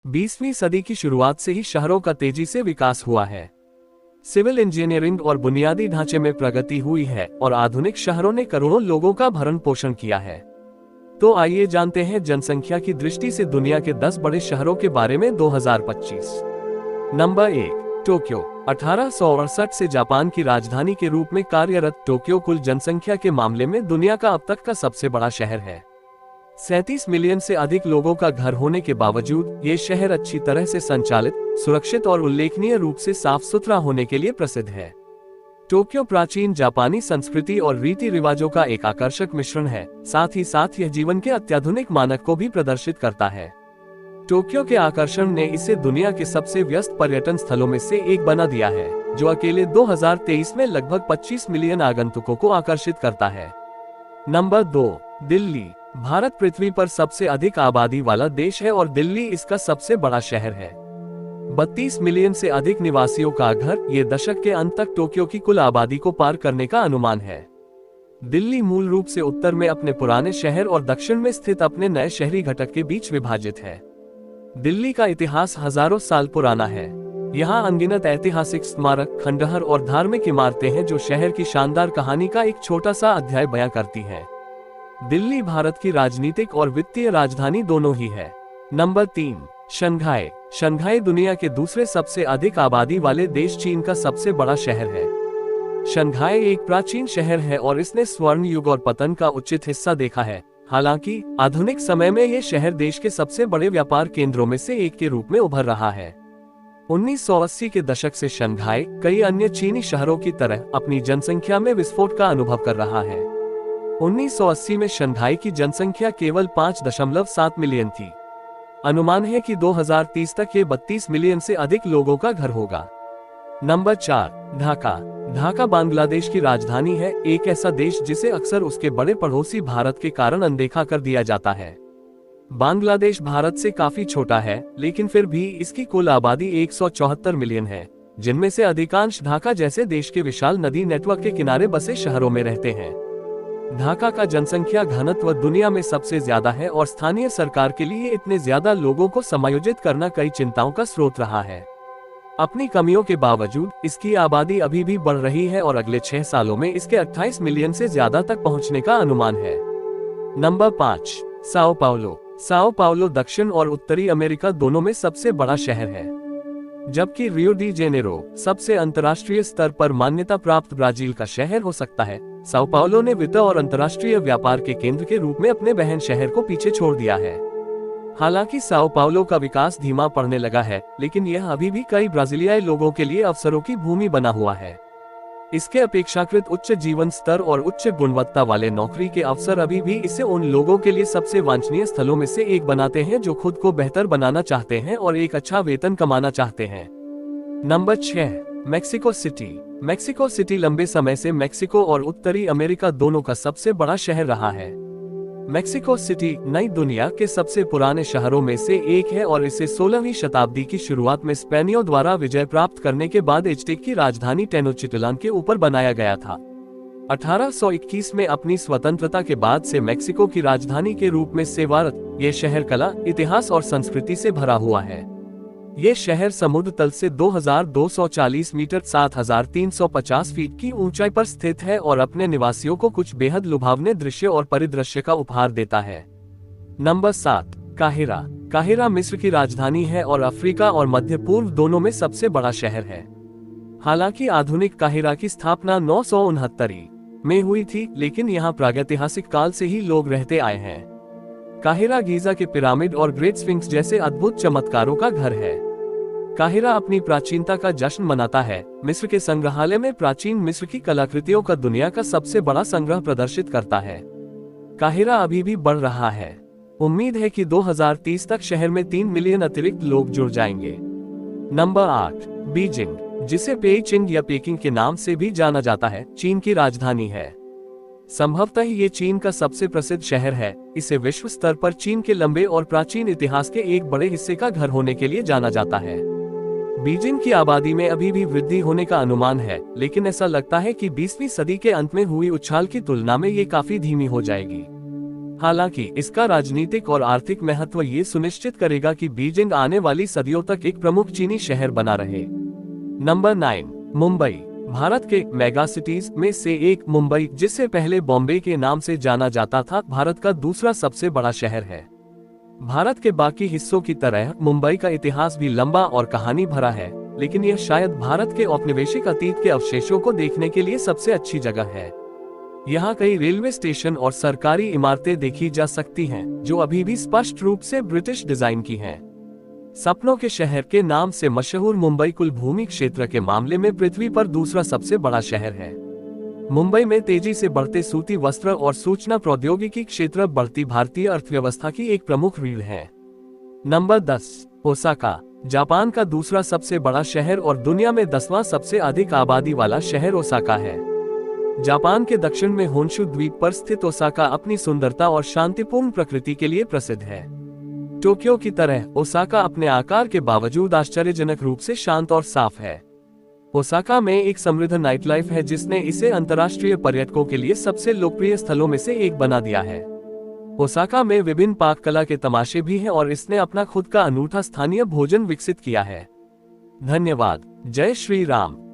20वीं सदी की शुरुआत से ही शहरों का तेजी से विकास हुआ है। सिविल इंजीनियरिंग और बुनियादी ढांचे में प्रगति हुई है और आधुनिक शहरों ने करोड़ों लोगों का भरण पोषण किया है। तो आइए जानते हैं जनसंख्या की दृष्टि से दुनिया के 10 बड़े शहरों के बारे में 2025। Number 1, Tokyo. 1868 से जापान की राजधानी के रूप में कार्यरत टोक्यो कुल जनसंख्या के मामले में दुनिया का अब तक का सबसे बड़ा शहर है। 37 मिलियन से अधिक लोगों का घर होने के बावजूद ये शहर अच्छी तरह से संचालित, सुरक्षित और उल्लेखनीय रूप से साफ सुथरा होने के लिए प्रसिद्ध है। टोक्यो प्राचीन जापानी संस्कृति और रीति रिवाजों का एक आकर्षक मिश्रण है, साथ ही साथ यह जीवन के अत्याधुनिक मानक को भी प्रदर्शित करता है। टोक्यो के आकर्षण ने इसे दुनिया के सबसे व्यस्त पर्यटन स्थलों में से एक बना दिया है, जो अकेले 2023 में लगभग 25 मिलियन आगंतुकों को आकर्षित करता है। नंबर 2, दिल्ली। भारत पृथ्वी पर सबसे अधिक आबादी वाला देश है और दिल्ली इसका सबसे बड़ा शहर है। 32 मिलियन से अधिक निवासियों का घर ये दशक के अंत तक टोक्यो की कुल आबादी को पार करने का अनुमान है। दिल्ली मूल रूप से उत्तर में अपने पुराने शहर और दक्षिण में स्थित अपने नए शहरी घटक के बीच विभाजित है। दिल्ली का इतिहास हजारों साल पुराना है। यहाँ अनगिनत ऐतिहासिक स्मारक, खंडहर और धार्मिक इमारतें हैं जो शहर की शानदार कहानी का एक छोटा सा अध्याय बयां करती है। दिल्ली भारत की राजनीतिक और वित्तीय राजधानी दोनों ही है। Number 3, Shanghai. शंघाई दुनिया के दूसरे सबसे अधिक आबादी वाले देश चीन का सबसे बड़ा शहर है। शंघाई एक प्राचीन शहर है और इसने स्वर्ण युग और पतन का उचित हिस्सा देखा है। हालांकि आधुनिक समय में यह शहर देश के सबसे बड़े व्यापार केंद्रों में से एक के रूप में उभर रहा है। 1980 के दशक से शंघाई कई अन्य चीनी शहरों की तरह अपनी जनसंख्या में विस्फोट का अनुभव कर रहा है। 1980 में शंघाई की जनसंख्या केवल 5.7 मिलियन थी। अनुमान है कि 2030 तक ये 32 मिलियन से अधिक लोगों का घर होगा। नंबर 4, ढाका। ढाका बांग्लादेश की राजधानी है, एक ऐसा देश जिसे अक्सर उसके बड़े पड़ोसी भारत के कारण अनदेखा कर दिया जाता है। बांग्लादेश भारत से काफी छोटा है, लेकिन फिर भी इसकी कुल आबादी 174 मिलियन है, जिनमें से अधिकांश ढाका जैसे देश के विशाल नदी नेटवर्क के किनारे बसे शहरों में रहते हैं। ढाका का जनसंख्या घनत्व दुनिया में सबसे ज्यादा है और स्थानीय सरकार के लिए इतने ज्यादा लोगों को समायोजित करना कई चिंताओं का स्रोत रहा है। अपनी कमियों के बावजूद इसकी आबादी अभी भी बढ़ रही है और अगले 6 सालों में इसके 28 मिलियन से ज्यादा तक पहुंचने का अनुमान है। Number 5, Sao Paulo. Sao Paulo दक्षिण और उत्तरी अमेरिका दोनों में सबसे बड़ा शहर है। जबकि रियो डी जेनेरो सबसे अंतर्राष्ट्रीय स्तर पर मान्यता प्राप्त ब्राजील का शहर हो सकता है, साओ पाउलो ने वित्त और अंतर्राष्ट्रीय व्यापार के केंद्र के रूप में अपने बहन शहर को पीछे छोड़ दिया है। हालांकि साओ पाउलो का विकास धीमा पड़ने लगा है, लेकिन यह अभी भी कई ब्राजीलियाई लोगों के लिए अवसरों की भूमि बना हुआ है। इसके अपेक्षाकृत उच्च जीवन स्तर और उच्च गुणवत्ता वाले नौकरी के अवसर अभी भी इसे उन लोगों के लिए सबसे वांछनीय स्थलों में से एक बनाते हैं जो खुद को बेहतर बनाना चाहते हैं और एक अच्छा वेतन कमाना चाहते हैं। Number 6, Mexico city. Mexico city लंबे समय से मेक्सिको और उत्तरी अमेरिका दोनों का सबसे बड़ा शहर रहा है। मेक्सिको सिटी नई दुनिया के सबसे पुराने शहरों में से एक है और इसे 16वीं शताब्दी की शुरुआत में स्पेनियों द्वारा विजय प्राप्त करने के बाद एज़टेक की राजधानी टेनोचिटलान के ऊपर बनाया गया था। 1821 में अपनी स्वतंत्रता के बाद से मेक्सिको की राजधानी के रूप में सेवारत ये शहर कला, इतिहास और संस्कृति से भरा हुआ है। ये शहर समुद्र तल से 2240 मीटर 7350 फीट की ऊंचाई पर स्थित है और अपने निवासियों को कुछ बेहद लुभावने दृश्य और परिदृश्य का उपहार देता है। Number 7, Cairo. काहिरा मिस्र की राजधानी है और अफ्रीका और मध्य पूर्व दोनों में सबसे बड़ा शहर है। हालांकि आधुनिक काहिरा की स्थापना 969 में हुई थी, लेकिन यहाँ प्रागैतिहासिक काल से ही लोग रहते आए हैं। काहिरा गीजा के पिरामिड और ग्रेट स्फिंक्स जैसे अद्भुत चमत्कारों का घर है। काहिरा अपनी प्राचीनता का जश्न मनाता है। मिस्र के संग्रहालय में प्राचीन मिस्र की कलाकृतियों का दुनिया का सबसे बड़ा संग्रह प्रदर्शित करता है। काहिरा अभी भी बढ़ रहा है। उम्मीद है कि 2030 तक शहर में 3 मिलियन अतिरिक्त लोग जुड़ जाएंगे। नंबर 8, बीजिंग, जिसे पेइचिंग या पेकिंग के नाम से भी जाना जाता है, चीन की राजधानी है। संभवतः ये चीन का सबसे प्रसिद्ध शहर है। इसे विश्व स्तर पर चीन के लंबे और प्राचीन इतिहास के एक बड़े हिस्से का घर होने के लिए जाना जाता है। बीजिंग की आबादी में अभी भी वृद्धि होने का अनुमान है, लेकिन ऐसा लगता है कि 20वीं सदी के अंत में हुई उछाल की तुलना में ये काफी धीमी हो जाएगी। हालांकि इसका राजनीतिक और आर्थिक महत्व ये सुनिश्चित करेगा कि बीजिंग आने वाली सदियों तक एक प्रमुख चीनी शहर बना रहे। नंबर 9, मुंबई। भारत के मेगा सिटीज में से एक मुंबई, जिसे पहले बॉम्बे के नाम से जाना जाता था, भारत का दूसरा सबसे बड़ा शहर है। भारत के बाकी हिस्सों की तरह मुंबई का इतिहास भी लंबा और कहानी भरा है, लेकिन यह शायद भारत के औपनिवेशिक अतीत के अवशेषों को देखने के लिए सबसे अच्छी जगह है। यहाँ कई रेलवे स्टेशन और सरकारी इमारतें देखी जा सकती हैं, जो अभी भी स्पष्ट रूप से ब्रिटिश डिजाइन की हैं। सपनों के शहर के नाम से मशहूर मुंबई कुल भूमि क्षेत्र के मामले में पृथ्वी पर दूसरा सबसे बड़ा शहर है। मुंबई में तेजी से बढ़ते सूती वस्त्र और सूचना प्रौद्योगिकी क्षेत्र बढ़ती भारतीय अर्थव्यवस्था की एक प्रमुख रीढ़ है। Number 10, Osaka. जापान का दूसरा सबसे बड़ा शहर और दुनिया में 10वां सबसे अधिक आबादी वाला शहर ओसाका है। जापान के दक्षिण में होन्शु द्वीप पर स्थित ओसाका अपनी सुंदरता और शांतिपूर्ण प्रकृति के लिए प्रसिद्ध है। टोक्यो की तरह ओसाका अपने आकार के बावजूद आश्चर्यजनक रूप से शांत और साफ है। ओसाका में एक समृद्ध नाइट लाइफ है, जिसने इसे अंतर्राष्ट्रीय पर्यटकों के लिए सबसे लोकप्रिय स्थलों में से एक बना दिया है। ओसाका में विभिन्न पाक कला के तमाशे भी हैं और इसने अपना खुद का अनूठा स्थानीय भोजन विकसित किया है। धन्यवाद। जय श्री राम।